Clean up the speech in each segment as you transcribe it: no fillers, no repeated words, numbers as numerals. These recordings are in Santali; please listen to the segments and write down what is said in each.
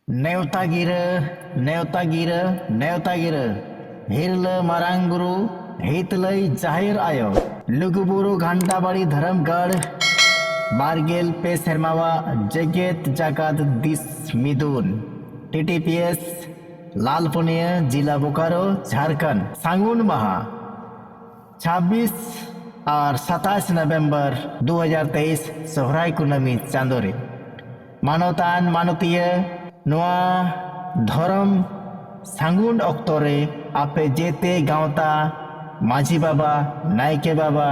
नेवता गिरा नेवता गिरा नेवता गिरा हिरला मारांग बुरु हितलई जाहिर आयो लुगुबुरु घंटाबाड़ी धर्मगढ़ बारगेल पे शर्मावा जगत जाकात दिस मिदुन TTPS लालपुनिया जिला बोकारो झारखंड सांगुन माहा 26 और 27 नवंबर 2023 सोहराय कुनामी चांदोरे मानवतान मानवतीय नोआ धर्म सांगुन अक्तरे आपे जेते गावता माझी बाबा नायके बाबा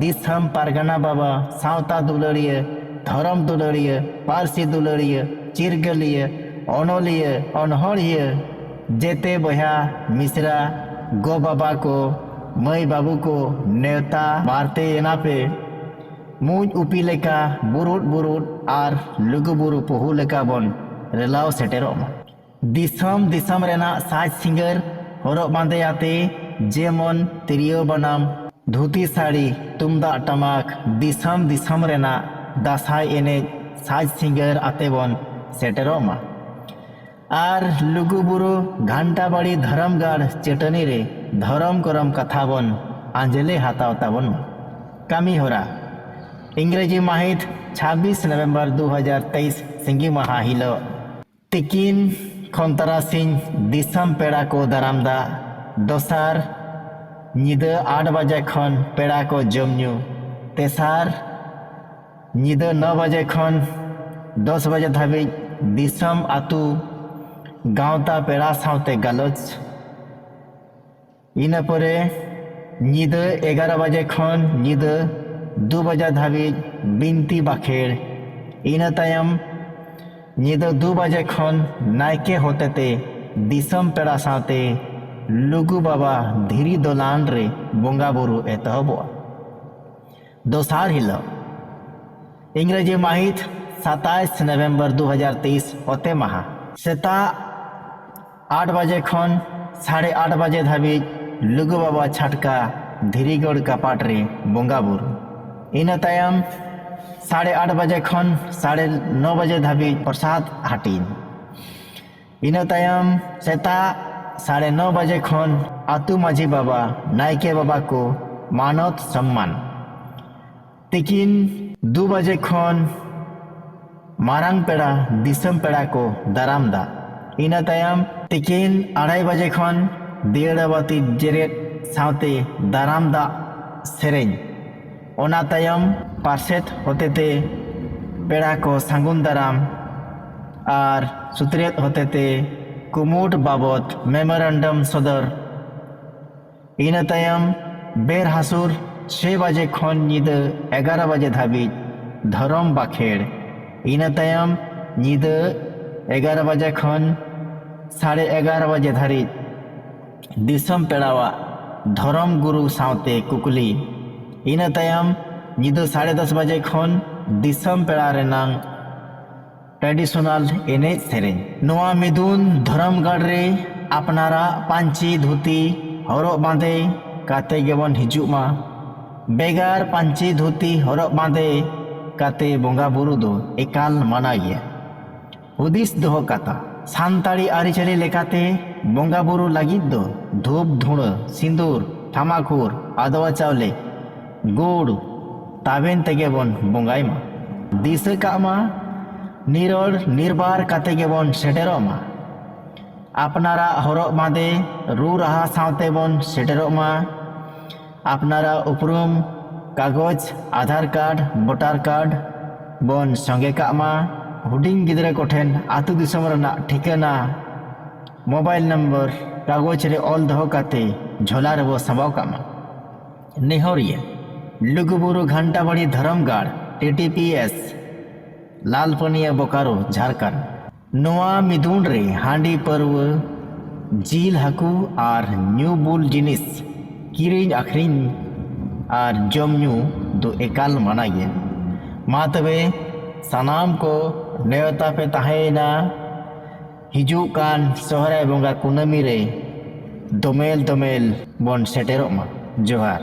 दिसम पारगना बाबा सावता दुलड़िया धर्म दुलड़िया पारसी दुलड़िया चिरगलिया अनलिया अनहरिया जेते बहा मिश्रा गो बाबा को मई बाबू को नेवता बारते एनापे मुज उपी लेका बुरुट बुरुट आर लुगु बुरु पहु लेका बन रेलाव सेटेरोमा दिसम दिसम रेना साज सिंगर हरब बांदे आते जेमन तिरियो बनाम धोती साड़ी तुमदा टमाक दिसम दिसम रेना दासाई एने साज सिंगर आते बन सेटेरोमा आर लुगु बुरु घंटाबाड़ी धर्मगढ़ चेटनी रे धर्म करम कथा बन आंजलि हाताव ताबन कामी होरा इंग्रेजी माहित 26 नवंबर 2023 सिंगी माहा हिलो तिकिन खंतरा सिंह दिसम पेड़ा को दारामदा दोसार निद 8 बजे खन पेड़ा को जमन्यू तेसार निद 9 बजे खन 10 बजे धाबी दिसम आतु गावता पेड़ा सावते गालोच इना परे निद 11 बजे खन निद 2 बजे धाबी बिनती बाखेड़ इना तायम निद 2 बजे खन नायके होते ते दिसम पेड़ा सावते लुगु बाबा धीरी दोलान रे बोंगा बुरु एतहबो दोसार हिलो इंग्रेजी माहित 27 नवंबर 2023 ओते माहा सेता 8 बजे खन 8:30 बजे धाबी लुगु बाबा छटका धीरीगढ़ कपाट रे बोंगा बुरु इना तायम 8:30 बजे खन 9:30 बजे धाबी प्रसाद हाटिन इना तायम सेता 9:30 बजे खन आतु माझी बाबा नायके बाबा को मानत सम्मान तिकिन 2 बजे खन मारांग पेड़ा दिसम पेड़ा को दारामदा इना तायम तिकिन 2:30 बजे खन दियड़ाबाती जेरेट सावते दारामदा सेरेñ ओना तायम पार्सेट होतेते पेड़ा को सांगुन दाराम आर सुत्रेत होतेते कुमुट बाबत मेमोरेंडम सदर इना तायम बेर हासुर 6 बजे खन निद 11 बजे धाबी धरम बाखेड़ इना तायम निद 11 बजे खन 11:30 बजे धारी दिसम पेड़ावा धरम गुरु सावते कुकली इना तायम निद 10:30 बजे खन दिसम पेड़ा रेनांग ट्रेडिशनल एने सेरेñ नोआ मिदुन धर्मगढ़ रे अपनारा पांची धोती हरब बांदे काते गेबन हिजुमा बेगार पांची धोती हरब बांदे काते बोंगा बुरु दो एकाल माना गया हुदिस दोह काता सानताड़ी आरिचाली लेकाते बोंगा बुरु लागिद दो धूप धुण सिंदूर थामाखुर आदवा चावले गुड़ ताबेन तेगे बन बोंगाई मा दिसे कामा निरड़ निर्बार काते गे बन सेटेरो मा अपनारा हरब बांदे रू राहा सावते बन सेटेरो मा अपनारा उपरुम कागज आधार कार्ड वोटर कार्ड बन संगे कामा हुडिंग गिदरे कोठेन आतु दिसम रना ठिकाना मोबाइल नंबर कागज रे ऑल दहो काते झोला रे बो सबाव कामा नेहरिया लुगुबुरु घंटाबाड़ी धर्मगढ़ TTPS लालपनिया बोकारो झारखंड नोआ मिदुन रे हांडी पर्व जील हाकू आर न्यू बुल जिनिस किरिंग आखरिन आर जमन्यू दो एकाल माना गया मा तबे सनाम को नेवता पे ताहेना हिजू कान सोहराय बोंगा कुनामी रे दोमेल दोमेल बन सेटेरो मा जोहार।